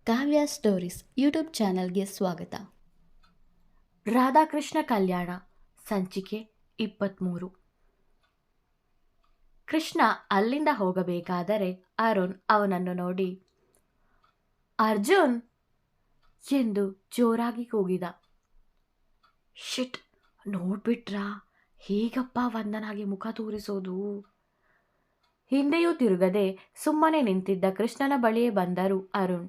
ಕಾವ್ಯ stories YouTube ಚಾನಲ್ಗೆ ಸ್ವಾಗತ. ರಾಧಾಕೃಷ್ಣ ಕಲ್ಯಾಣ ಸಂಚಿಕೆ 23. ಕೃಷ್ಣ ಅಲ್ಲಿಂದ ಹೋಗಬೇಕಾದರೆ ಅರುಣ್ ಅವನನ್ನು ನೋಡಿ ಅರ್ಜುನ್ ಎಂದು ಜೋರಾಗಿ ಕೂಗಿದ. ಶಿಟ್, ನೋಡ್ಬಿಟ್ರಾ ಹೇಗಪ್ಪ ವಂದನಾಗೆ ಮುಖ ತೋರಿಸೋದು? ಹಿಂದೆಯೂ ತಿರುಗದೆ ಸುಮ್ಮನೆ ನಿಂತಿದ್ದ ಕೃಷ್ಣನ ಬಳಿಯೇ ಬಂದರು ಅರುಣ್.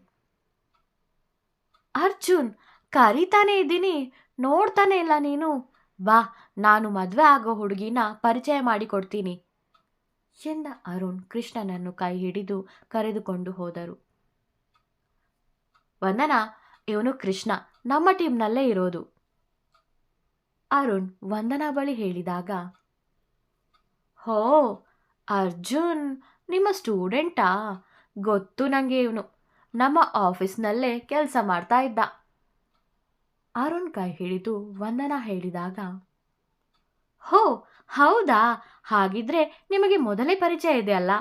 ಅರ್ಜುನ್, ಕರೀತಾನೆ ಇದ್ದೀನಿ, ನೋಡ್ತಾನೆ ಇಲ್ಲ ನೀನು. ಬಾ, ನಾನು ಮದುವೆ ಆಗೋ ಹುಡುಗಿನ ಪರಿಚಯ ಮಾಡಿಕೊಡ್ತೀನಿ ಎಂದ ಅರುಣ್ ಕೃಷ್ಣನನ್ನು ಕೈ ಹಿಡಿದು ಕರೆದುಕೊಂಡು ಹೋದರು. ವಂದನಾ, ಇವನು ಕೃಷ್ಣ, ನಮ್ಮ ಟೀಮ್ನಲ್ಲೇ ಇರೋದು. ಅರುಣ್ ವಂದನಾ ಬಳಿ ಹೇಳಿದಾಗ, ಹೋ ಅರ್ಜುನ್ ನಿಮ್ಮ ಸ್ಟೂಡೆಂಟಾ? ಗೊತ್ತು ನನಗೆ, ಇವನು ನಮ್ಮ ಆಫೀಸ್ನಲ್ಲೇ ಕೆಲಸ ಮಾಡ್ತಾ ಇದ್ದ. ಅರುಣ್ ಕೈ ಹಿಡಿದು ವಂದನಾ ಹೇಳಿದಾಗ, ಹೋ ಹೌದಾ, ಹಾಗಿದ್ರೆ ನಿಮಗೆ ಮೊದಲೇ ಪರಿಚಯ ಇದೆ ಅಲ್ಲ,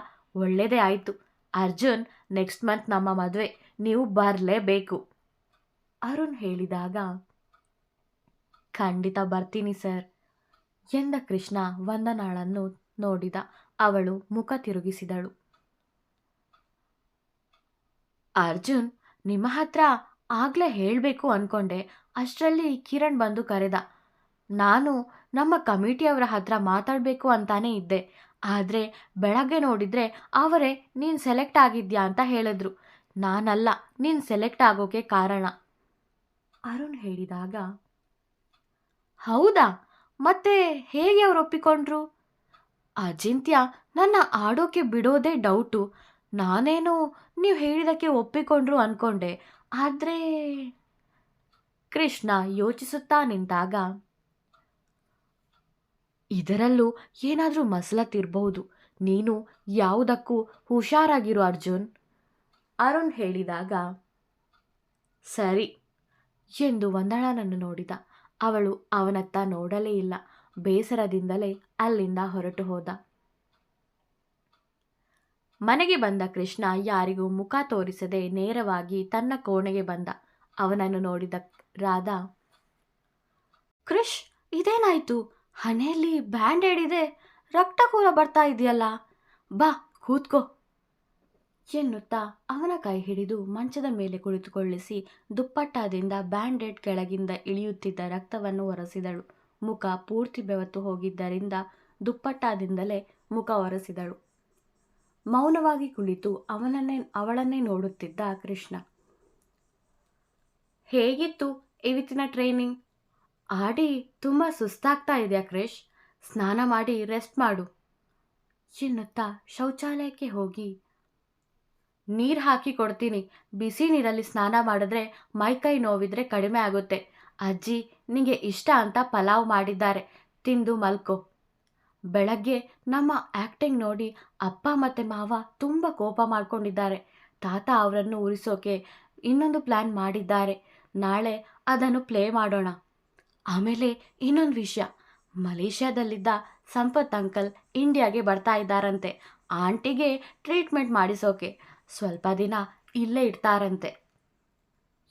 ಒಳ್ಳೆಯದೇ ಆಯಿತು. ಅರ್ಜುನ್, ನೆಕ್ಸ್ಟ್ ಮಂತ್ ನಮ್ಮ ಮದುವೆ, ನೀವು ಬರಲೇಬೇಕು ಅರುಣ್ ಹೇಳಿದಾಗ, ಖಂಡಿತ ಬರ್ತೀನಿ ಸರ್ ಎಂದ ಕೃಷ್ಣ ವಂದನಾಳನ್ನು ನೋಡಿದ. ಅವಳು ಮುಖ ತಿರುಗಿಸಿದಳು. ಅರ್ಜುನ್, ನಿಮ್ಮ ಹತ್ರ ಆಗಲೇ ಹೇಳಬೇಕು ಅಂದ್ಕೊಂಡೆ, ಅಷ್ಟರಲ್ಲಿ ಕಿರಣ್ ಬಂದು ಕರೆದ. ನಾನು ನಮ್ಮ ಕಮಿಟಿಯವರ ಹತ್ರ ಮಾತಾಡಬೇಕು ಅಂತಾನೇ ಇದ್ದೆ, ಆದರೆ ಬೆಳಗ್ಗೆ ನೋಡಿದರೆ ಅವರೇ ನೀನು ಸೆಲೆಕ್ಟ್ ಆಗಿದ್ಯಾ ಅಂತ ಹೇಳಿದ್ರು. ನಾನಲ್ಲ ನೀನು ಸೆಲೆಕ್ಟ್ ಆಗೋಕೆ ಕಾರಣ ಅರುಣ್ ಹೇಳಿದಾಗ, ಹೌದಾ, ಮತ್ತೆ ಹೇಗೆ ಅವ್ರು ಒಪ್ಪಿಕೊಂಡ್ರು? ಅಜಿಂತ್ಯ ನನ್ನ ಆಡೋಕೆ ಬಿಡೋದೇ ಡೌಟು. ನಾನೇನೋ ನೀವು ಹೇಳಿದಕ್ಕೆ ಒಪ್ಪಿಕೊಂಡ್ರು ಅಂದ್ಕೊಂಡೆ, ಆದರೆ ಕೃಷ್ಣ ಯೋಚಿಸುತ್ತಾ ನಿಂತಾಗ, ಇದರಲ್ಲೂ ಏನಾದರೂ ಮಸಲತ್ತಿರಬಹುದು, ನೀನು ಯಾವುದಕ್ಕೂ ಹುಷಾರಾಗಿರು ಅರ್ಜುನ್ ಅರುಣ್ ಹೇಳಿದಾಗ, ಸರಿ ಎಂದು ವಂದನಾನನ್ನು ನೋಡಿದ. ಅವಳು ಅವನತ್ತ ನೋಡಲೇ ಇಲ್ಲ. ಬೇಸರದಿಂದಲೇ ಅಲ್ಲಿಂದ ಹೊರಟು ಹೋದ. ಮನೆಗೆ ಬಂದ ಕೃಷ್ಣ ಯಾರಿಗೂ ಮುಖ ತೋರಿಸದೆ ನೇರವಾಗಿ ತನ್ನ ಕೋಣೆಗೆ ಬಂದ. ಅವನನ್ನು ನೋಡಿದ ರಾಧಾ, ಕೃಷ್, ಇದೇನಾಯ್ತು? ಹಣೆಯಲ್ಲಿ ಬ್ಯಾಂಡೇಡ್ ಇದೆ, ರಕ್ತ ಕೂಡ ಬರ್ತಾ ಇದೆಯಲ್ಲ, ಬಾ ಕೂತ್ಕೋ ಎನ್ನುತ್ತಾ ಅವನ ಕೈ ಹಿಡಿದು ಮಂಚದ ಮೇಲೆ ಕುಳಿತುಕೊಳ್ಳಿಸಿ ದುಪ್ಪಟ್ಟದಿಂದ ಬ್ಯಾಂಡೇಡ್ ಕೆಳಗಿಂದ ಇಳಿಯುತ್ತಿದ್ದ ರಕ್ತವನ್ನು ಒರೆಸಿದಳು. ಮುಖ ಪೂರ್ತಿ ಬೆವತ್ತು ಹೋಗಿದ್ದರಿಂದ ದುಪ್ಪಟ್ಟದಿಂದಲೇ ಮುಖ ಒರೆಸಿದಳು. ಮೌನವಾಗಿ ಕುಳಿತು ಅವಳನ್ನೇ ನೋಡುತ್ತಿದ್ದ ಕೃಷ್ಣ. ಹೇಗಿತ್ತು ಇವತ್ತಿನ ಟ್ರೈನಿಂಗ್? ಆಡಿ ತುಂಬ ಸುಸ್ತಾಗ್ತಾ ಇದೆಯಾ ಕ್ರಿಶ್? ಸ್ನಾನ ಮಾಡಿ ರೆಸ್ಟ್ ಮಾಡು ಎನ್ನುತ್ತಾ ಶೌಚಾಲಯಕ್ಕೆ ಹೋಗಿ, ನೀರು ಹಾಕಿ ಕೊಡ್ತೀನಿ, ಬಿಸಿ ನೀರಲ್ಲಿ ಸ್ನಾನ ಮಾಡಿದ್ರೆ ಮೈಕೈ ನೋವಿದ್ರೆ ಕಡಿಮೆ ಆಗುತ್ತೆ. ಅಜ್ಜಿ ನಿಂಗೆ ಇಷ್ಟ ಅಂತ ಪಲಾವ್ ಮಾಡಿದ್ದಾರೆ, ತಿಂದು ಮಲ್ಕೋ. ಬೆಳಗ್ಗೆ ನಮ್ಮ ಆ್ಯಕ್ಟಿಂಗ್ ನೋಡಿ ಅಪ್ಪ ಮತ್ತು ಮಾವ ತುಂಬ ಕೋಪ ಮಾಡ್ಕೊಂಡಿದ್ದಾರೆ. ತಾತ ಅವರನ್ನು ಉರಿಸೋಕೆ ಇನ್ನೊಂದು ಪ್ಲ್ಯಾನ್ ಮಾಡಿದ್ದಾರೆ. ನಾಳೆ ಅದನ್ನು ಪ್ಲೇ ಮಾಡೋಣ. ಆಮೇಲೆ ಇನ್ನೊಂದು ವಿಷಯ, ಮಲೇಷ್ಯಾದಲ್ಲಿದ್ದ ಸಂಪತ್ ಅಂಕಲ್ ಇಂಡಿಯಾಗೆ ಬರ್ತಾ ಇದ್ದಾರಂತೆ. ಆಂಟಿಗೆ ಟ್ರೀಟ್ಮೆಂಟ್ ಮಾಡಿಸೋಕೆ ಸ್ವಲ್ಪ ದಿನ ಇಲ್ಲೇ ಇಡ್ತಾರಂತೆ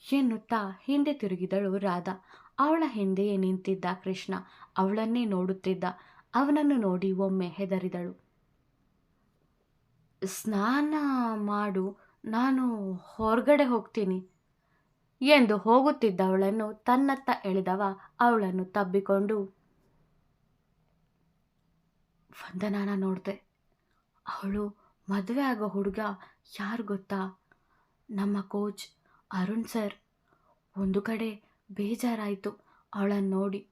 ಎನ್ನುತ್ತಾ ಹಿಂದೆ ತಿರುಗಿದಳು ರಾಧಾ. ಅವಳ ಹಿಂದೆಯೇ ನಿಂತಿದ್ದ ಕೃಷ್ಣ ಅವಳನ್ನೇ ನೋಡುತ್ತಿದ್ದ. ಅವನನ್ನು ನೋಡಿ ಒಮ್ಮೆ ಹೆದರಿದಳು. ಸ್ನಾನ ಮಾಡು, ನಾನು ಹೊರಗಡೆ ಹೋಗ್ತೀನಿ ಎಂದು ಹೋಗುತ್ತಿದ್ದವಳನ್ನು ತನ್ನತ್ತ ಎಳೆದವ ಅವಳನ್ನು ತಬ್ಬಿಕೊಂಡು, ವಂದನಾನ ನೋಡಿದೆ, ಅವಳು ಮದುವೆ ಆಗೋ ಹುಡುಗ ಯಾರು ಗೊತ್ತಾ? ನಮ್ಮ ಕೋಚ್ ಅರುಣ್ ಸರ್. ಒಂದು ಕಡೆ ಬೇಜಾರಾಯಿತು ಅವಳನ್ನು ನೋಡಿ,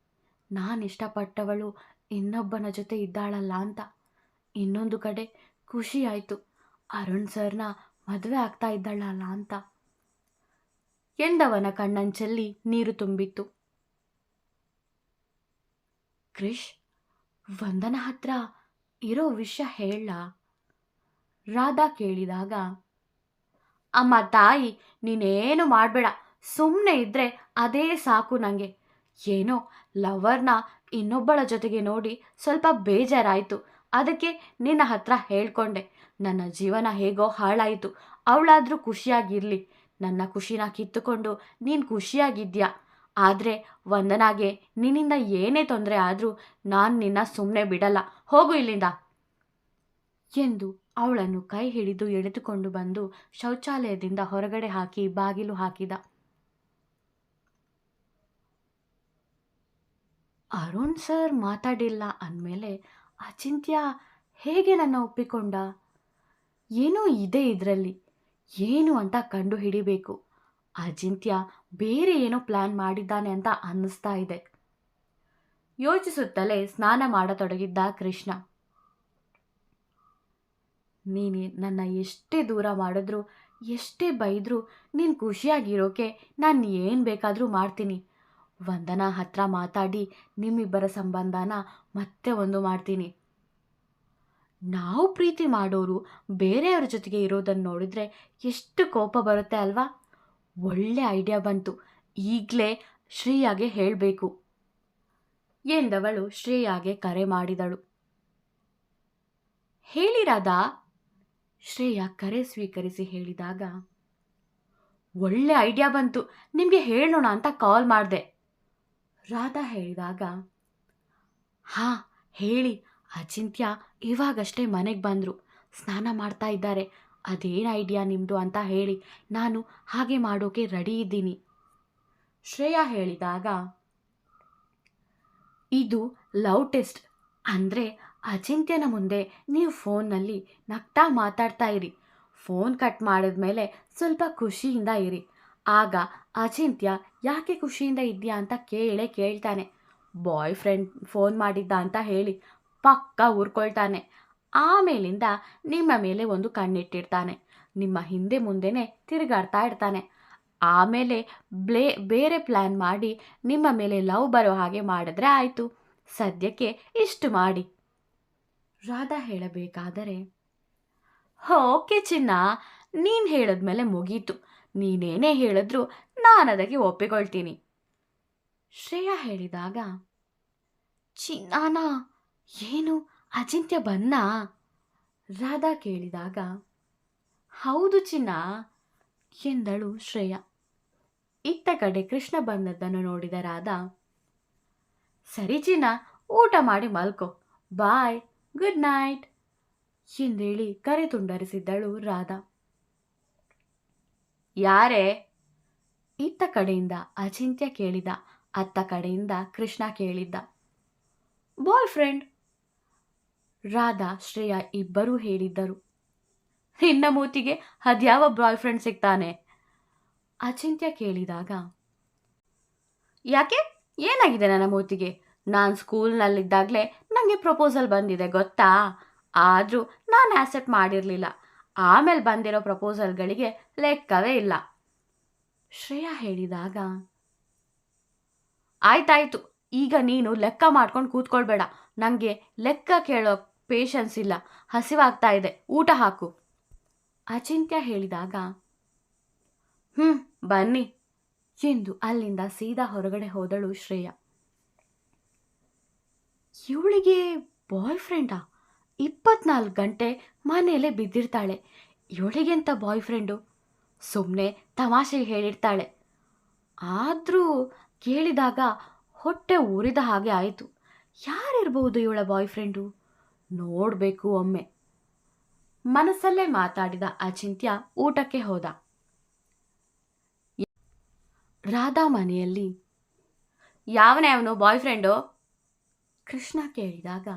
ನಾನು ಇಷ್ಟಪಟ್ಟವಳು ಇನ್ನೊಬ್ಬನ ಜೊತೆ ಇದ್ದಾಳಲ್ಲ ಅಂತ. ಇನ್ನೊಂದು ಕಡೆ ಖುಷಿ ಆಯಿತು, ಅರುಣ್ ಸರ್ನ ಮದುವೆ ಆಗ್ತಾ ಇದ್ದಾಳಲ್ಲ ಅಂತ ಎಂದವನ ಕಣ್ಣಂಚಲ್ಲಿ ನೀರು ತುಂಬಿತ್ತು. ಕ್ರಿಶ್, ವಂದನ ಹತ್ರ ಇರೋ ವಿಷಯ ಹೇಳ ರಾಧಾ ಕೇಳಿದಾಗ, ಅಮ್ಮ ತಾಯಿ, ನೀನೇನು ಮಾಡಬೇಡ, ಸುಮ್ಮನೆ ಇದ್ದರೆ ಅದೇ ಸಾಕು ನನಗೆ. ಏನೋ ಲವರ್ನ ಇನ್ನೊಬ್ಬಳ ಜೊತೆಗೆ ನೋಡಿ ಸ್ವಲ್ಪ ಬೇಜಾರಾಯಿತು, ಅದಕ್ಕೆ ನಿನ್ನ ಹತ್ರ ಹೇಳ್ಕೊಂಡೆ. ನನ್ನ ಜೀವನ ಹೇಗೋ ಹಾಳಾಯಿತು, ಅವಳಾದರೂ ಖುಷಿಯಾಗಿರಲಿ. ನನ್ನ ಖುಷಿನ ಕಿತ್ತುಕೊಂಡು ನೀನು ಖುಷಿಯಾಗಿದ್ಯಾ. ಆದರೆ ವಂದನಾಗೆ ನಿನ್ನಿಂದ ಏನೇ ತೊಂದರೆ ಆದರೂ ನಾನು ನಿನ್ನ ಸುಮ್ಮನೆ ಬಿಡಲ್ಲ, ಹೋಗು ಇಲ್ಲಿಂದ ಎಂದು ಅವಳನ್ನು ಕೈ ಹಿಡಿದು ಎಳೆದುಕೊಂಡು ಬಂದು ಶೌಚಾಲಯದಿಂದ ಹೊರಗಡೆ ಹಾಕಿ ಬಾಗಿಲು ಹಾಕಿದ. ಅರುಣ್ ಸರ್ ಮಾತಾಡಿಲ್ಲ ಅಂದಮೇಲೆ ಅಚಿಂತ್ಯ ಹೇಗೆ ನನ್ನ ಒಪ್ಪಿಕೊಂಡ? ಏನೋ ಇದೆ ಇದರಲ್ಲಿ, ಏನು ಅಂತ ಕಂಡು ಹಿಡಿಬೇಕು. ಅಜಿಂತ್ಯ ಬೇರೆ ಏನೋ ಪ್ಲ್ಯಾನ್ ಮಾಡಿದ್ದಾನೆ ಅಂತ ಅನ್ನಿಸ್ತಾ ಇದೆ. ಯೋಚಿಸುತ್ತಲೇ ಸ್ನಾನ ಮಾಡತೊಡಗಿದ್ದ ಕೃಷ್ಣ. ನೀನು ನನ್ನ ಎಷ್ಟೇ ದೂರ ಮಾಡಿದ್ರು, ಎಷ್ಟೇ ಬೈದರೂ ನೀನು ಖುಷಿಯಾಗಿರೋಕೆ ನಾನು ಏನು ಬೇಕಾದರೂ ಮಾಡ್ತೀನಿ. ವಂದನಾ ಹತ್ರ ಮಾತಾಡಿ ನಿಮ್ಮಿಬ್ಬರ ಸಂಬಂಧನ ಮತ್ತೆ ಒಂದು ಮಾಡ್ತೀನಿ. ನಾವು ಪ್ರೀತಿ ಮಾಡೋರು ಬೇರೆಯವ್ರ ಜೊತೆಗೆ ಇರೋದನ್ನು ನೋಡಿದರೆ ಎಷ್ಟು ಕೋಪ ಬರುತ್ತೆ ಅಲ್ವಾ? ಒಳ್ಳೆ ಐಡಿಯಾ ಬಂತು, ಈಗಲೇ ಶ್ರೇಯಾಗೆ ಹೇಳಬೇಕು ಎಂದವಳು ಶ್ರೇಯಾಗೆ ಕರೆ ಮಾಡಿದಳು. ಹೇಳಿ ರಾಧಾ, ಶ್ರೇಯಾ ಕರೆ ಸ್ವೀಕರಿಸಿ ಹೇಳಿದಾಗ, ಒಳ್ಳೆ ಐಡಿಯಾ ಬಂತು, ನಿಮಗೆ ಹೇಳೋಣ ಅಂತ ಕಾಲ್ ಮಾಡಿದೆ ರಾಧಾ ಹೇಳಿದಾಗ, ಹಾಂ ಹೇಳಿ, ಅಚಿಂತ್ಯ ಇವಾಗಷ್ಟೇ ಮನೆಗೆ ಬಂದರು, ಸ್ನಾನ ಮಾಡ್ತಾ ಇದ್ದಾರೆ. ಅದೇನು ಐಡಿಯಾ ನಿಮ್ಮದು ಅಂತ ಹೇಳಿ, ನಾನು ಹಾಗೆ ಮಾಡೋಕೆ ರೆಡಿ ಇದ್ದೀನಿ ಶ್ರೇಯಾ ಹೇಳಿದಾಗ, ಇದು ಲವ್ ಟೆಸ್ಟ್. ಅಂದರೆ ಅಚಿಂತ್ಯನ ಮುಂದೆ ನೀವು ಫೋನ್ನಲ್ಲಿ ನಗ್ತಾ ಮಾತಾಡ್ತಾ ಇರಿ. ಫೋನ್ ಕಟ್ ಮಾಡಿದ್ಮೇಲೆ ಸ್ವಲ್ಪ ಖುಷಿಯಿಂದ ಇರಿ. ಆಗ ಅಚಿಂತ್ಯ ಯಾಕೆ ಖುಷಿಯಿಂದ ಇದೆಯಾ ಅಂತ ಕೇಳ್ತಾನೆ. ಬಾಯ್ ಫ್ರೆಂಡ್ ಫೋನ್ ಮಾಡಿದ್ದ ಅಂತ ಹೇಳಿ ಪಕ್ಕ ಊರ್ಕೊಳ್ತಾನೆ. ಆಮೇಲಿಂದ ನಿಮ್ಮ ಮೇಲೆ ಒಂದು ಕಣ್ಣಿಟ್ಟಿರ್ತಾನೆ. ನಿಮ್ಮ ಹಿಂದೆ ಮುಂದೆನೇ ತಿರುಗಾಡ್ತಾ ಇರ್ತಾನೆ. ಆಮೇಲೆ ಬೇರೆ ಪ್ಲ್ಯಾನ್ ಮಾಡಿ ನಿಮ್ಮ ಮೇಲೆ ಲವ್ ಬರೋ ಹಾಗೆ ಮಾಡಿದ್ರೆ ಆಯಿತು. ಸದ್ಯಕ್ಕೆ ಇಷ್ಟು ಮಾಡಿ ರಾಧಾ ಹೇಳಬೇಕಾದರೆ, ಓಕೆ ಚಿನ್ನ, ನೀನು ಹೇಳಿದ್ಮೇಲೆ ಮುಗೀತು. ನೀನೇನೇ ಹೇಳಿದ್ರು ನಾನು ಅದಕ್ಕೆ ಒಪ್ಪಿಕೊಳ್ತೀನಿ ಶ್ರೇಯಾ ಹೇಳಿದಾಗ, ಚಿನ್ನಾನ ಏನು ಅಚಿಂತ್ಯ ಬನ್ನಾ ರಾಧಾ ಕೇಳಿದಾಗ, ಹೌದು ಚಿನ್ನ ಎಂದಳು ಶ್ರೇಯಾ. ಇತ್ತ ಕಡೆ ಕೃಷ್ಣ ಬಂದದ್ದನ್ನು ನೋಡಿದ ರಾಧಾ, ಸರಿ ಚಿನ್ನ, ಊಟ ಮಾಡಿ ಮಲ್ಕೋ, ಬಾಯ್, ಗುಡ್ ನೈಟ್ ಎಂದೇಳಿ ಕರೆ ತುಂಡರಿಸಿದ್ದಳು ರಾಧಾ. ಯಾರೇ? ಇತ್ತ ಕಡೆಯಿಂದ ಅಚಿಂತ್ಯ ಕೇಳಿದ. ಅತ್ತ ಕಡೆಯಿಂದ ಕೃಷ್ಣ ಕೇಳಿದ್ದ. ಬಾಯ್ ಫ್ರೆಂಡ್ ರಾಧಾ ಶ್ರೇಯಾ ಇಬ್ಬರೂ ಹೇಳಿದ್ದರು. ನಿನ್ನ ಮೂತಿಗೆ ಅದ್ಯಾವ ಬಾಯ್ ಫ್ರೆಂಡ್ ಸಿಗ್ತಾನೆ? ಅಚಿಂತ್ಯ ಕೇಳಿದಾಗ, ಯಾಕೆ, ಏನಾಗಿದೆ ನನ್ನ ಮೂತಿಗೆ? ನಾನು ಸ್ಕೂಲ್ನಲ್ಲಿದ್ದಾಗಲೇ ನನಗೆ ಪ್ರಪೋಸಲ್ ಬಂದಿದೆ ಗೊತ್ತಾ? ಆದರೂ ನಾನು ಆಕ್ಸೆಪ್ಟ್ ಮಾಡಿರಲಿಲ್ಲ. ಆಮೇಲೆ ಬಂದಿರೋ ಪ್ರಪೋಸಲ್ಗಳಿಗೆ ಲೆಕ್ಕವೇ ಇಲ್ಲ ಶ್ರೇಯಾ ಹೇಳಿದಾಗ, ಆಯ್ತಾಯ್ತು, ಈಗ ನೀನು ಲೆಕ್ಕ ಮಾಡ್ಕೊಂಡು ಕೂತ್ಕೊಳ್ಬೇಡ. ನನಗೆ ಲೆಕ್ಕ ಕೇಳೋ ಪೇಷನ್ಸ್ ಇಲ್ಲ, ಹಸಿವಾಗ್ತಾ ಇದೆ, ಊಟ ಹಾಕು ಅಚಿಂತ್ಯ ಹೇಳಿದಾಗ, ಬನ್ನಿ ಎಂದು ಅಲ್ಲಿಂದ ಸೀದಾ ಹೊರಗಡೆ ಹೋದಳು ಶ್ರೇಯಾ. ಇವಳಿಗೆ ಬಾಯ್ ಫ್ರೆಂಡಾ? 24 ಗಂಟೆ ಮನೆಯಲ್ಲೇ ಬಿದ್ದಿರ್ತಾಳೆ. ಇವಳಿಗೆಂತ ಬಾಯ್ ಫ್ರೆಂಡು? ಸುಮ್ಮನೆ ತಮಾಷೆಗೆ ಹೇಳಿರ್ತಾಳೆ. ಆದರೂ ಕೇಳಿದಾಗ ಹೊಟ್ಟೆ ಉರಿದ ಹಾಗೆ ಆಯಿತು. ಯಾರಿರ್ಬೋದು ಇವಳ ಬಾಯ್ ಫ್ರೆಂಡು? ನೋಡಬೇಕು ಒಮ್ಮೆ ಮನಸ್ಸಲ್ಲೇ ಮಾತಾಡಿದ ಅಚಿಂತ್ಯ ಊಟಕ್ಕೆ ಹೋದ. ರಾಧಾ ಮನೆಯಲ್ಲಿ, ಯಾವನೇ ಅವನು ಬಾಯ್ ಫ್ರೆಂಡು? ಕೃಷ್ಣ ಕೇಳಿದಾಗ,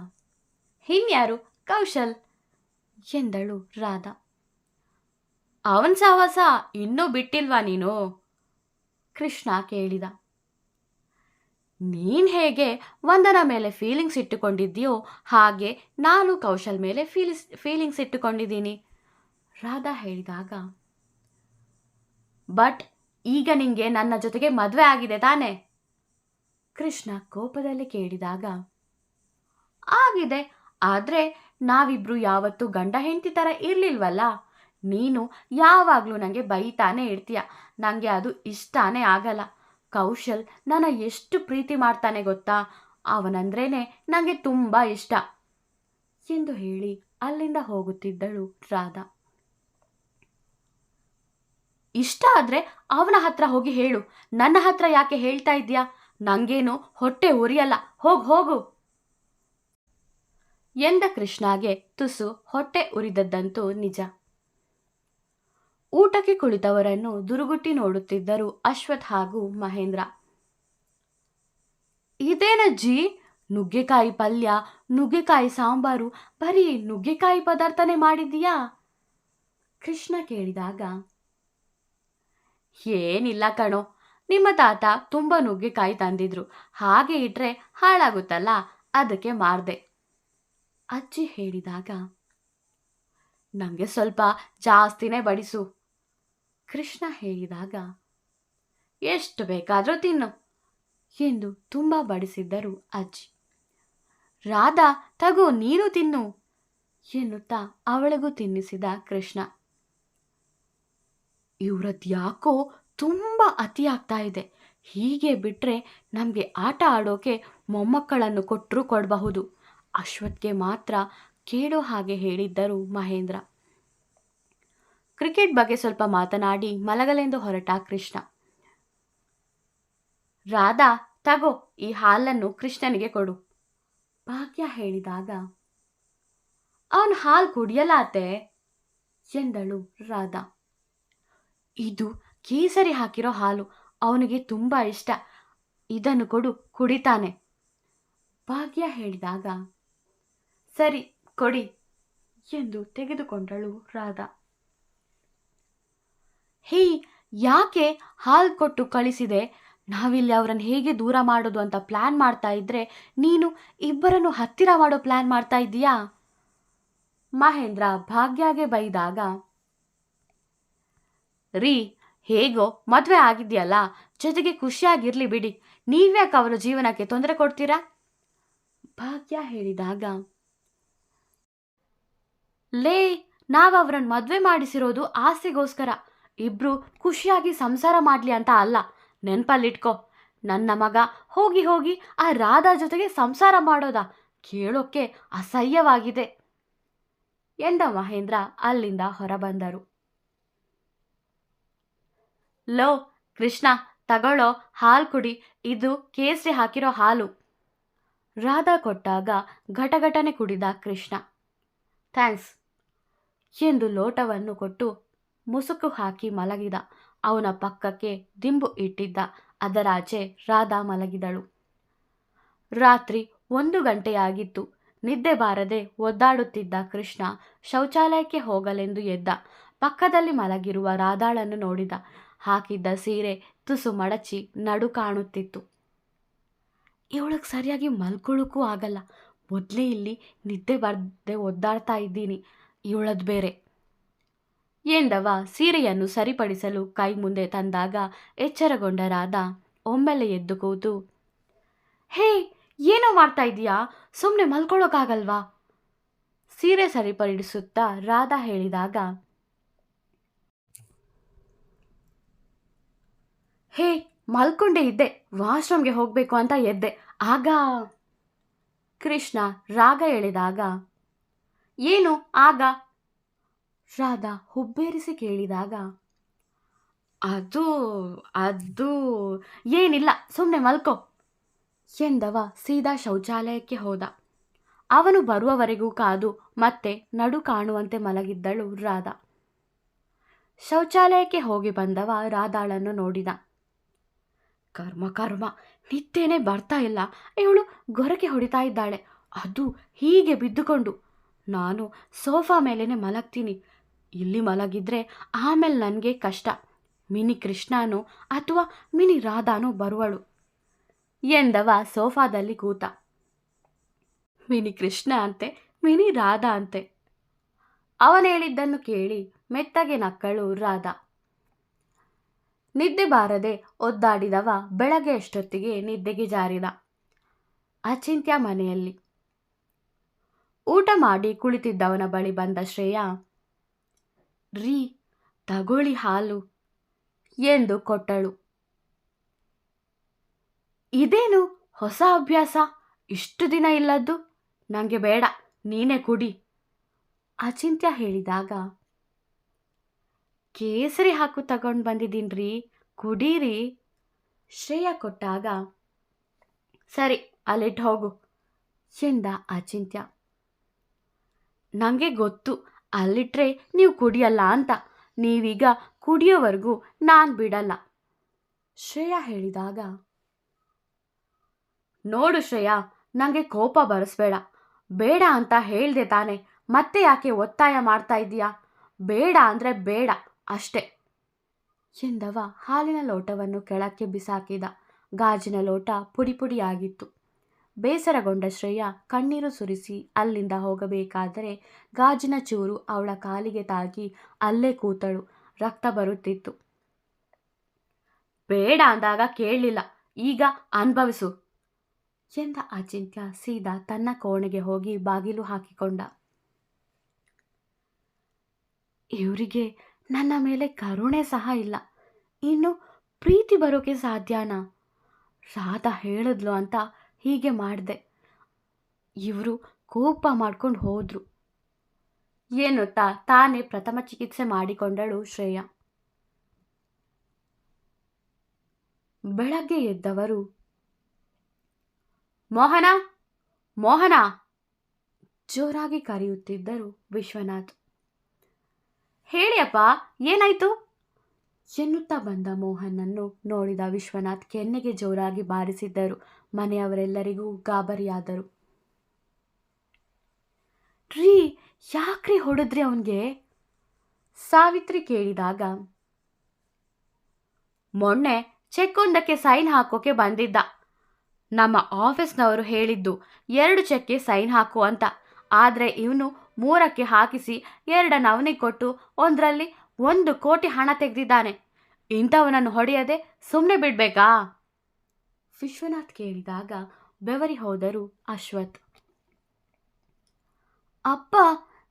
ಇನ್ಯಾರು, ಕೌಶಲ್ ಎಂದಳು ರಾಧಾ. ಅವನ ಸಹವಾಸ ಇನ್ನೂ ಬಿಟ್ಟಿಲ್ವಾ ನೀನು? ಕೃಷ್ಣ ಕೇಳಿದ. ನೀನು ಹೇಗೆ ವಂದನಾ ಮೇಲೆ ಫೀಲಿಂಗ್ಸ್ ಇಟ್ಟುಕೊಂಡಿದ್ದೀಯೋ ಹಾಗೆ ನಾನು ಕೌಶಲ್ ಮೇಲೆ ಫೀಲಿಂಗ್ಸ್ ಇಟ್ಟುಕೊಂಡಿದ್ದೀನಿ ರಾಧಾ ಹೇಳಿದಾಗ, ಬಟ್ ಈಗ ನಿಂಗೆ ನನ್ನ ಜೊತೆಗೆ ಮದುವೆ ಆಗಿದೆ ತಾನೆ? ಕೃಷ್ಣ ಕೋಪದಲ್ಲಿ ಕೇಳಿದಾಗ, ಆಗಿದೆ, ಆದರೆ ನಾವಿಬ್ರು ಯಾವತ್ತೂ ಗಂಡ ಹೆಂಡತಿ ಥರ ಇರಲಿಲ್ವಲ್ಲ. ನೀನು ಯಾವಾಗಲೂ ನನಗೆ ಬೈತಾನೆ ಇರ್ತೀಯ. ನನಗೆ ಅದು ಇಷ್ಟನೇ ಆಗಲ್ಲ. ಕೌಶಲ್ ನನ್ನ ಎಷ್ಟು ಪ್ರೀತಿ ಮಾಡ್ತಾನೆ ಗೊತ್ತಾ? ಅವನಂದ್ರೇ ನನಗೆ ತುಂಬ ಇಷ್ಟ ಎಂದು ಹೇಳಿ ಅಲ್ಲಿಂದ ಹೋಗುತ್ತಿದ್ದಳು ರಾಧಾ. ಇಷ್ಟ ಆದರೆ ಅವನ ಹತ್ರ ಹೋಗಿ ಹೇಳು, ನನ್ನ ಹತ್ರ ಯಾಕೆ ಹೇಳ್ತಾ ಇದ್ಯಾ? ನಂಗೇನು ಹೊಟ್ಟೆ ಉರಿಯಲ್ಲ, ಹೋಗು ಎಂದ ಕೃಷ್ಣಗೆ ತುಸು ಹೊಟ್ಟೆ ಉರಿದದ್ದಂತೂ ನಿಜ. ಊಟಕ್ಕೆ ಕುಳಿತವರನ್ನು ದುರುಗುಟ್ಟಿ ನೋಡುತ್ತಿದ್ದರು ಅಶ್ವಥ್ ಹಾಗೂ ಮಹೇಂದ್ರ. ಇದೇನಜ್ಜಿ, ನುಗ್ಗೆಕಾಯಿ ಪಲ್ಯ, ನುಗ್ಗೆಕಾಯಿ ಸಾಂಬಾರು, ಬರೀ ನುಗ್ಗೆಕಾಯಿ ಪದಾರ್ಥನೇ ಮಾಡಿದೀಯಾ? ಕೃಷ್ಣ ಕೇಳಿದಾಗ, ಏನಿಲ್ಲ ಕಣೋ, ನಿಮ್ಮ ತಾತ ತುಂಬ ನುಗ್ಗೆಕಾಯಿ ತಂದಿದ್ರು, ಹಾಗೆ ಇಟ್ರೆ ಹಾಳಾಗುತ್ತಲ್ಲ, ಅದಕ್ಕೆ ಮಾರ್ದೆ. ಅಜ್ಜಿ ಹೇಳಿದಾಗ, ನನಗೆ ಸ್ವಲ್ಪ ಜಾಸ್ತಿನೇ ಬಡಿಸು. ಕೃಷ್ಣ ಹೇಳಿದಾಗ, ಎಷ್ಟು ಬೇಕಾದರೂ ತಿನ್ನು ಎಂದು ತುಂಬ ಬಡಿಸಿದ್ದರು ಅಜ್ಜಿ. ರಾಧಾ, ತಗೋ ನೀನು ತಿನ್ನು ಎನ್ನುತ್ತಾ ಅವಳಿಗೂ ತಿನ್ನಿಸಿದ ಕೃಷ್ಣ. ಇವ್ರದ್ಯಾಕೋ ತುಂಬ ಅತಿಯಾಗ್ತಾ ಇದೆ, ಹೀಗೆ ಬಿಟ್ಟರೆ ನಮಗೆ ಆಟ ಆಡೋಕೆ ಮೊಮ್ಮಕ್ಕಳನ್ನು ಕೊಟ್ಟರೂ ಕೊಡಬಹುದು. ಅಶ್ವತ್ಗೆ ಮಾತ್ರ ಕೇಳೋ ಹಾಗೆ ಹೇಳಿದ್ದರು ಮಹೇಂದ್ರ. ಕ್ರಿಕೆಟ್ ಬಗ್ಗೆ ಸ್ವಲ್ಪ ಮಾತನಾಡಿ ಮಲಗಲೆಂದು ಹೊರಟ ಕೃಷ್ಣ. ರಾಧಾ, ತಗೋ ಈ ಹಾಲನ್ನು ಕೃಷ್ಣನಿಗೆ ಕೊಡು. ಭಾಗ್ಯ ಹೇಳಿದಾಗ, ಅವನು ಹಾಲು ಕುಡಿಯಲಾತೆ ಎಂದಳು ರಾಧಾ. ಇದು ಕೇಸರಿ ಹಾಕಿರೋ ಹಾಲು, ಅವನಿಗೆ ತುಂಬ ಇಷ್ಟ, ಇದನ್ನು ಕೊಡು, ಕುಡಿತಾನೆ. ಭಾಗ್ಯ ಹೇಳಿದಾಗ, ಸರಿ ಕೊಡಿ ಎಂದು ತೆಗೆದುಕೊಂಡಳು ರಾಧಾ. ಹೇ, ಯಾಕೆ ಹಾಲು ಕೊಟ್ಟು ಕಳಿಸಿದೆ? ನಾವಿಲ್ಲಿ ಅವರನ್ನು ಹೇಗೆ ದೂರ ಮಾಡೋದು ಅಂತ ಪ್ಲಾನ್ ಮಾಡ್ತಾ ಇದ್ರೆ ನೀನು ಇಬ್ಬರನ್ನು ಹತ್ತಿರ ಮಾಡೋ ಪ್ಲಾನ್ ಮಾಡ್ತಾ ಇದ್ದೀಯಾ? ಮಹೇಂದ್ರ ಭಾಗ್ಯಗೆ ಬೈದಾಗ, ರೀ, ಹೇಗೋ ಮದುವೆ ಆಗಿದೆಯಲ್ಲ, ಜೊತೆಗೆ ಖುಷಿಯಾಗಿರ್ಲಿ ಬಿಡಿ, ನೀವ್ಯಾಕೆ ಅವರ ಜೀವನಕ್ಕೆ ತೊಂದರೆ ಕೊಡ್ತೀರಾ? ಭಾಗ್ಯ ಹೇಳಿದಾಗ, ಲೇ, ನಾವವರನ್ನು ಮದುವೆ ಮಾಡಿಸಿರೋದು ಆಸೆಗೋಸ್ಕರ, ಇಬ್ರು ಖುಷಿಯಾಗಿ ಸಂಸಾರ ಮಾಡಲಿ ಅಂತ ಅಲ್ಲ, ನೆನಪಲ್ಲಿಟ್ಕೋ. ನನ್ನ ಮಗ ಹೋಗಿ ಹೋಗಿ ಆ ರಾಧಾ ಜೊತೆಗೆ ಸಂಸಾರ ಮಾಡೋದಾ? ಕೇಳೋಕ್ಕೆ ಅಸಹ್ಯವಾಗಿದೆ ಎಂದ ಮಹೇಂದ್ರ ಅಲ್ಲಿಂದ ಹೊರಬಂದರು. ಲೋ ಕೃಷ್ಣ, ತಗೊಳ್ಳೋ, ಹಾಲು ಕುಡಿ, ಇದು ಕೇಸರಿ ಹಾಕಿರೋ ಹಾಲು. ರಾಧಾ ಕೊಟ್ಟಾಗ ಘಟಘಟನೆ ಕುಡಿದ ಕೃಷ್ಣ. ಥ್ಯಾಂಕ್ಸ್ ಎಂದು ಲೋಟವನ್ನು ಕೊಟ್ಟು ಮುಸುಕು ಹಾಕಿ ಮಲಗಿದ. ಅವನ ಪಕ್ಕಕ್ಕೆ ದಿಂಬು ಇಟ್ಟಿದ್ದ, ಅದರಾಚೆ ರಾಧಾ ಮಲಗಿದಳು. ರಾತ್ರಿ 1 ಗಂಟೆಯಾಗಿತ್ತು. ನಿದ್ದೆ ಬಾರದೆ ಒದ್ದಾಡುತ್ತಿದ್ದ ಕೃಷ್ಣ ಶೌಚಾಲಯಕ್ಕೆ ಹೋಗಲೆಂದು ಎದ್ದ. ಪಕ್ಕದಲ್ಲಿ ಮಲಗಿರುವ ರಾಧಾಳನ್ನು ನೋಡಿದ. ಹಾಕಿದ್ದ ಸೀರೆ ತುಸು ಮಡಚಿ ನಡು ಕಾಣುತ್ತಿತ್ತು. ಇವಳಿಗೆ ಸರಿಯಾಗಿ ಮಲ್ಕೊಳ್ಳೋಕ್ಕೂ ಆಗಲ್ಲ, ಮೊದಲೇ ಇಲ್ಲಿ ನಿದ್ದೆ ಬರದೆ ಒದ್ದಾಡ್ತಾ ಇದ್ದೀನಿ, ಇವಳದ್ದು ಬೇರೆ ಎಂದವ ಸೀರೆಯನ್ನು ಸರಿಪಡಿಸಲು ಕೈ ಮುಂದೆ ತಂದಾಗ ಎಚ್ಚರಗೊಂಡ ರಾಧಾ ಒಮ್ಮೆಲೆ ಎದ್ದು ಕೂತು, ಹೇ, ಏನೋ ಮಾಡ್ತಾ ಇದೀಯಾ? ಸುಮ್ಮನೆ ಮಲ್ಕೊಳ್ಳೋಕ್ಕಾಗಲ್ವಾ? ಸೀರೆ ಸರಿಪಡಿಸುತ್ತಾ ರಾಧಾ ಹೇಳಿದಾಗ, ಹೇ, ಮಲ್ಕೊಂಡೇ ಇದ್ದೆ, ವಾಶ್ರೂಮ್ಗೆ ಹೋಗಬೇಕು ಅಂತ ಎದ್ದೆ, ಆಗ. ಕೃಷ್ಣ ರಾಗ ಎಳೆದಾಗ, ಏನು ಆಗ? ರಾಧಾ ಹುಬ್ಬೇರಿಸಿ ಕೇಳಿದಾಗ, ಅದು ಅದು ಏನಿಲ್ಲ, ಸುಮ್ಮನೆ ಮಲ್ಕೋ ಎಂದವ ಸೀದಾ ಶೌಚಾಲಯಕ್ಕೆ ಹೋದ. ಅವನು ಬರುವವರೆಗೂ ಕಾದು ಮತ್ತೆ ನಡು ಕಾಣುವಂತೆ ಮಲಗಿದ್ದಳು ರಾಧಾ. ಶೌಚಾಲಯಕ್ಕೆ ಹೋಗಿ ಬಂದವ ರಾಧಾಳನ್ನು ನೋಡಿದ. ಕರ್ಮ ಕರ್ಮ, ನಿದ್ದೆನೇ ಬರ್ತಾ ಇಲ್ಲ, ಇವಳು ಗೊರಕೆ ಹೊಡಿತಾ ಇದ್ದಾಳೆ, ಅದು ಹೀಗೆ ಬಿದ್ದುಕೊಂಡು. ನಾನು ಸೋಫಾ ಮೇಲೇ ಮಲಗ್ತೀನಿ, ಇಲ್ಲಿ ಮಲಗಿದ್ರೆ ಆಮೇಲೆ ನನಗೆ ಕಷ್ಟ. ಮಿನಿ ಕೃಷ್ಣನೋ ಅಥವಾ ಮಿನಿ ರಾಧಾನೋ ಬರುವಳು ಎಂದವ ಸೋಫಾದಲ್ಲಿ ಕೂತ. ಮಿನಿ ಕೃಷ್ಣ ಅಂತೆ, ಮಿನಿ ರಾಧಾ ಅಂತೆ. ಅವನು ಹೇಳಿದ್ದನ್ನು ಕೇಳಿ ಮೆತ್ತಗೆ ನಕ್ಕಳು ರಾಧಾ. ನಿದ್ದೆ ಬಾರದೆ ಒದ್ದಾಡಿದವ ಬೆಳಗ್ಗೆ ಎಷ್ಟೊತ್ತಿಗೆ ನಿದ್ದೆಗೆ ಜಾರಿದ. ಅಚಿಂತ್ಯ ಮನೆಯಲ್ಲಿ ಊಟ ಮಾಡಿ ಕುಳಿತಿದ್ದವನ ಬಳಿ ಬಂದ ಶ್ರೇಯಾ, ರೀ, ತಗೊಳ್ಳಿ ಹಾಲು ಎಂದು ಕೊಟ್ಟಳು. ಇದೇನು ಹೊಸ ಅಭ್ಯಾಸ, ಇಷ್ಟು ದಿನ ಇಲ್ಲದ್ದು? ನನಗೆ ಬೇಡ, ನೀನೇ ಕುಡಿ. ಅಚಿಂತ್ಯ ಹೇಳಿದಾಗ, ಕೇಸರಿ ಹಾಕು ತಗೊಂಡು ಬಂದಿದ್ದೀನ್ರಿ, ಕುಡೀರಿ. ಶ್ರೇಯ ಕೊಟ್ಟಾಗ, ಸರಿ ಅಲ್ಲಿಟ್ಟು ಹೋಗು ಎಂದ ಅಚಿಂತ್ಯ. ನನಗೆ ಗೊತ್ತು ಅಲ್ಲಿಟ್ರೆ ನೀವು ಕುಡಿಯಲ್ಲ ಅಂತ. ನೀವೀಗ ಕುಡಿಯೋವರೆಗೂ ನಾನು ಬಿಡಲ್ಲ. ಶ್ರೇಯ ಹೇಳಿದಾಗ, ನೋಡು ಶ್ರೇಯ, ನನಗೆ ಕೋಪ ಬರೆಸ್ಬೇಡ. ಬೇಡ ಅಂತ ಹೇಳ್ದೆ ತಾನೆ, ಮತ್ತೆ ಯಾಕೆ ಒತ್ತಾಯ ಮಾಡ್ತಾ ಇದ್ದೀಯಾ? ಬೇಡ ಅಂದರೆ ಬೇಡ ಅಷ್ಟೆ ಎಂದವ ಹಾಲಿನ ಲೋಟವನ್ನು ಕೆಳಕ್ಕೆ ಬಿಸಾಕಿದ. ಗಾಜಿನ ಲೋಟ ಪುಡಿ ಪುಡಿಯಾಗಿತ್ತು. ಬೇಸರಗೊಂಡ ಶ್ರೇಯ ಕಣ್ಣೀರು ಸುರಿಸಿ ಅಲ್ಲಿಂದ ಹೋಗಬೇಕಾದರೆ ಗಾಜಿನ ಚೂರು ಅವಳ ಕಾಲಿಗೆ ತಾಗಿ ಅಲ್ಲೇ ಕೂತಳು. ರಕ್ತ ಬರುತ್ತಿತ್ತು. ಬೇಡ ಅಂದಾಗ ಕೇಳಲಿಲ್ಲ, ಈಗ ಅನುಭವಿಸು ಎಂದ ಅಚಿಂತ್ಯ ಸೀದಾ ತನ್ನ ಕೋಣೆಗೆ ಹೋಗಿ ಬಾಗಿಲು ಹಾಕಿಕೊಂಡ. ಇವರಿಗೆ ನನ್ನ ಮೇಲೆ ಕರುಣೆ ಸಹ ಇಲ್ಲ, ಇನ್ನು ಪ್ರೀತಿ ಬರೋಕೆ ಸಾಧ್ಯನಾ? ರಾಧಾ ಹೇಳಿದ್ಲು ಅಂತ ಹೀಗೆ ಮಾಡಿದೆ. ಇವರು ಕೋಪ ಮಾಡ್ಕೊಂಡು ಹೋದ್ರು ಎನ್ನುತ್ತಾ ತಾನೇ ಪ್ರಥಮ ಚಿಕಿತ್ಸೆ ಮಾಡಿಕೊಂಡಳು ಶ್ರೇಯ. ಬೆಳಗ್ಗೆ ಎದ್ದವರು, ಮೋಹನ ಮೋಹನ ಜೋರಾಗಿ ಕರೆಯುತ್ತಿದ್ದರು ವಿಶ್ವನಾಥ್. ಹೇಳಿಯಪ್ಪ, ಏನಾಯ್ತು ಎನ್ನುತ್ತಾ ಬಂದ ಮೋಹನನ್ನು ನೋಡಿದ ವಿಶ್ವನಾಥ್ ಕೆನ್ನೆಗೆ ಜೋರಾಗಿ ಬಾರಿಸಿದ್ದರು. ಮನೆಯವರೆಲ್ಲರಿಗೂ ಗಾಬರಿಯಾದರು. ರೀ, ಯಾಕ್ರಿ ಹೊಡೆದ್ರಿ ಅವನಿಗೆ? ಸಾವಿತ್ರಿ ಕೇಳಿದಾಗ, ಮೊನ್ನೆ ಚೆಕ್ಕೊಂದಕ್ಕೆ ಸೈನ್ ಹಾಕೋಕೆ ಬಂದಿದ್ದ. ನಮ್ಮ ಆಫೀಸ್ನವರು ಹೇಳಿದ್ದು 2 ಚೆಕ್ಗೆ ಸೈನ್ ಹಾಕು ಅಂತ. ಆದರೆ ಇವನು 3ಕ್ಕೆ ಹಾಕಿಸಿ 2 ಅವನಿಗೆ ಕೊಟ್ಟು 1ರಲ್ಲಿ 1 ಕೋಟಿ ಹಣ ತೆಗೆದಿದ್ದಾನೆ. ಇಂಥವನನ್ನು ಹೊಡೆಯದೆ ಸುಮ್ಮನೆ ಬಿಡ್ಬೇಕಾ? ವಿಶ್ವನಾಥ್ ಕೇಳಿದಾಗ ಬೆವರಿ ಹೋದರು ಅಶ್ವಥ್. ಅಪ್ಪ,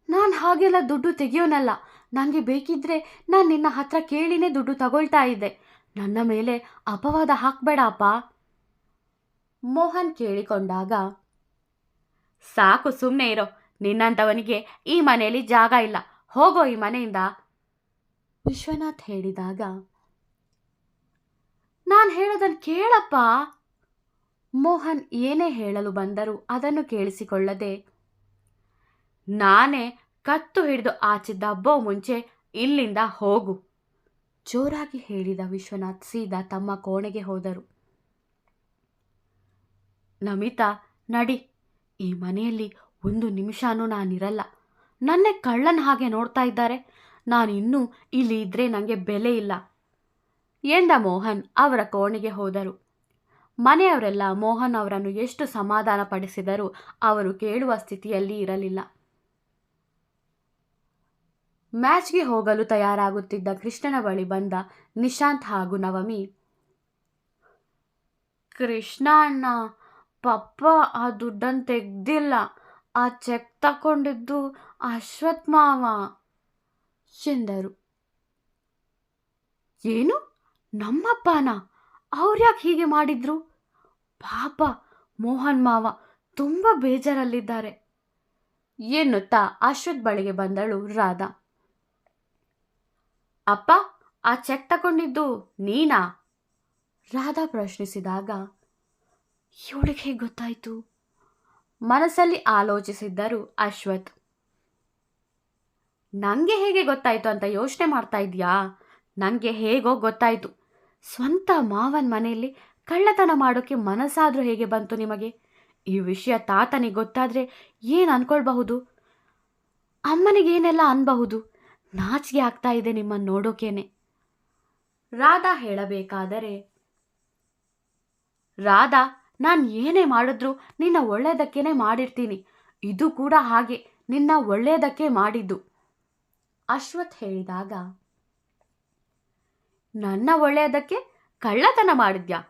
ನಾನು ಹಾಗೆಲ್ಲ ದುಡ್ಡು ತೆಗೆಯೋನಲ್ಲ. ನನಗೆ ಬೇಕಿದ್ರೆ ನಾನು ನಿನ್ನ ಹತ್ರ ಕೇಳಿನೇ ದುಡ್ಡು ತಗೊಳ್ತಾ ಇದ್ದೆ. ನನ್ನ ಮೇಲೆ ಅಪವಾದ ಹಾಕಬೇಡ ಅಪ್ಪ. ಮೋಹನ್ ಕೇಳಿಕೊಂಡಾಗ, ಸಾಕು ಸುಮ್ಮನೆ ಇರೋ. ನಿನ್ನಂಥವನಿಗೆ ಈ ಮನೆಯಲ್ಲಿ ಜಾಗ ಇಲ್ಲ, ಹೋಗೋ ಈ ಮನೆಯಿಂದ. ವಿಶ್ವನಾಥ್ ಹೇಳಿದಾಗ, ನಾನು ಹೇಳೋದನ್ನು ಕೇಳಪ್ಪ. ಮೋಹನ್ ಏನೇ ಹೇಳಲು ಬಂದರೂ ಅದನ್ನು ಕೇಳಿಸಿಕೊಳ್ಳದೆ, ನಾನೇ ಕತ್ತು ಹಿಡಿದು ಆಚೆ ದಬ್ಬೋ ಮುಂಚೆ ಇಲ್ಲಿಂದ ಹೋಗು ಜೋರಾಗಿ ಹೇಳಿದ ವಿಶ್ವನಾಥ್ ಸೀದಾ ತಮ್ಮ ಕೋಣೆಗೆ ಹೋದರು. ನಮಿತಾ, ನಡಿ, ಈ ಮನೆಯಲ್ಲಿ 1 ನಿಮಿಷನೂ ನಾನಿರಲ್ಲ. ನನ್ನೇ ಕಳ್ಳನ ಹಾಗೆ ನೋಡ್ತಾ ಇದ್ದಾರೆ. ನಾನಿನ್ನೂ ಇಲ್ಲಿ ಇದ್ರೆ ನನಗೆ ಬೆಲೆ ಇಲ್ಲ ಎಂದ ಮೋಹನ್ ಅವರ ಕೋಣೆಗೆ ಹೋದರು. ಮನೆಯವರೆಲ್ಲ ಮೋಹನ್ ಅವರನ್ನು ಎಷ್ಟು ಸಮಾಧಾನ ಪಡಿಸಿದರೂ ಅವರು ಕೇಳುವ ಸ್ಥಿತಿಯಲ್ಲಿ ಇರಲಿಲ್ಲ. ಮ್ಯಾಚ್ಗೆ ಹೋಗಲು ತಯಾರಾಗುತ್ತಿದ್ದ ಕೃಷ್ಣನ ಬಳಿ ಬಂದ ನಿಶಾಂತ್ ಹಾಗೂ ನವಮಿ, ಕೃಷ್ಣ ಅಣ್ಣ, ಪಪ್ಪ ಆ ದುಡ್ಡನ್ನು ತೆಗ್ದಿಲ್ಲ. ಆ ಚೆಕ್ ತಗೊಂಡಿದ್ದು ಅಶ್ವಥ್ ಮಾವ ಎಂದರು. ಏನು, ನಮ್ಮಪ್ಪನ? ಅವ್ರ್ಯಾಕೆ ಹೀಗೆ ಮಾಡಿದ್ರು? ಪಾಪ ಮೋಹನ್ ಮಾವ ತುಂಬ ಬೇಜಾರಲ್ಲಿದ್ದಾರೆ ಎನ್ನುತ್ತಾ ಅಶ್ವಥ್ ಬಳಿಗೆ ಬಂದಳು ರಾಧಾ. ಅಪ್ಪ, ಆ ಚೆಕ್ ತಗೊಂಡಿದ್ದು ನೀನಾ? ರಾಧಾ ಪ್ರಶ್ನಿಸಿದಾಗ, ಇವಳಿಗೆ ಹೇಗೆ ಗೊತ್ತಾಯಿತು? ಮನಸ್ಸಲ್ಲಿ ಆಲೋಚಿಸಿದ್ದರು ಅಶ್ವಥ್. ನನಗೆ ಹೇಗೆ ಗೊತ್ತಾಯಿತು ಅಂತ ಯೋಚನೆ ಮಾಡ್ತಾ ಇದೆಯಾ? ನನಗೆ ಹೇಗೋ ಗೊತ್ತಾಯಿತು. ಸ್ವಂತ ಮಾವನ ಮನೆಯಲ್ಲಿ ಕಳ್ಳತನ ಮಾಡೋಕ್ಕೆ ಮನಸ್ಸಾದರೂ ಹೇಗೆ ಬಂತು ನಿಮಗೆ? ಈ ವಿಷಯ ತಾತನಿಗೆ ಗೊತ್ತಾದರೆ ಏನು ಅನ್ಕೊಳ್ಬಹುದು? ಅಮ್ಮನಿಗೇನೆಲ್ಲ ಅನ್ಬಹುದು? ನಾಚಿಕೆ ಆಗ್ತಾ ಇದೆ ನಿಮ್ಮನ್ನು ನೋಡೋಕೇನೆ. ರಾಧಾ ಹೇಳಬೇಕಾದರೆ, ರಾಧಾ, ನಾನು ಏನೇ ಮಾಡಿದ್ರೂ ನಿನ್ನ ಒಳ್ಳೆಯದಕ್ಕೇನೆ ಮಾಡಿರ್ತೀನಿ. ಇದು ಕೂಡ ಹಾಗೆ, ನಿನ್ನ ಒಳ್ಳೆಯದಕ್ಕೆ ಮಾಡಿದ್ದು. ಅಶ್ವಥ್ ಹೇಳಿದಾಗ, ನನ್ನ ಒಳ್ಳೆಯದಕ್ಕೆ ಕಳ್ಳತನ ಮಾಡಿದ್ಯಾ?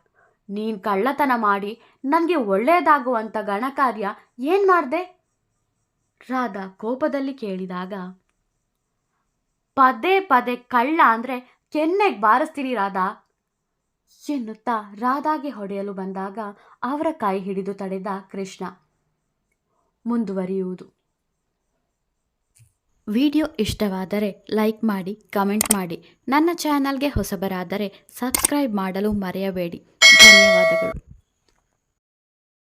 ನೀನು ಕಳ್ಳತನ ಮಾಡಿ ನನಗೆ ಒಳ್ಳೆಯದಾಗುವಂಥ ಗಣಕಾರ್ಯ ಏನು ಮಾಡಿದೆ? ರಾಧಾ ಕೋಪದಲ್ಲಿ ಕೇಳಿದಾಗ, ಪದೇ ಪದೇ ಕಳ್ಳ ಅಂದರೆ ಕೆನ್ನೆಗೆ ಬಾರಿಸ್ತೀನಿ ರಾಧಾ ಎನ್ನುತ್ತಾ ರಾಧಾಗೆ ಹೊಡೆಯಲು ಬಂದಾಗ ಅವರ ಕೈ ಹಿಡಿದು ತಡೆದ ಕೃಷ್ಣ. ಮುಂದುವರಿಯುವುದು. ವಿಡಿಯೋ ಇಷ್ಟವಾದರೆ ಲೈಕ್ ಮಾಡಿ, ಕಮೆಂಟ್ ಮಾಡಿ. ನನ್ನ ಚಾನಲ್ಗೆ ಹೊಸಬರಾದರೆ ಸಬ್ಸ್ಕ್ರೈಬ್ ಮಾಡಲು ಮರೆಯಬೇಡಿ. ಧನ್ಯವಾದಗಳು.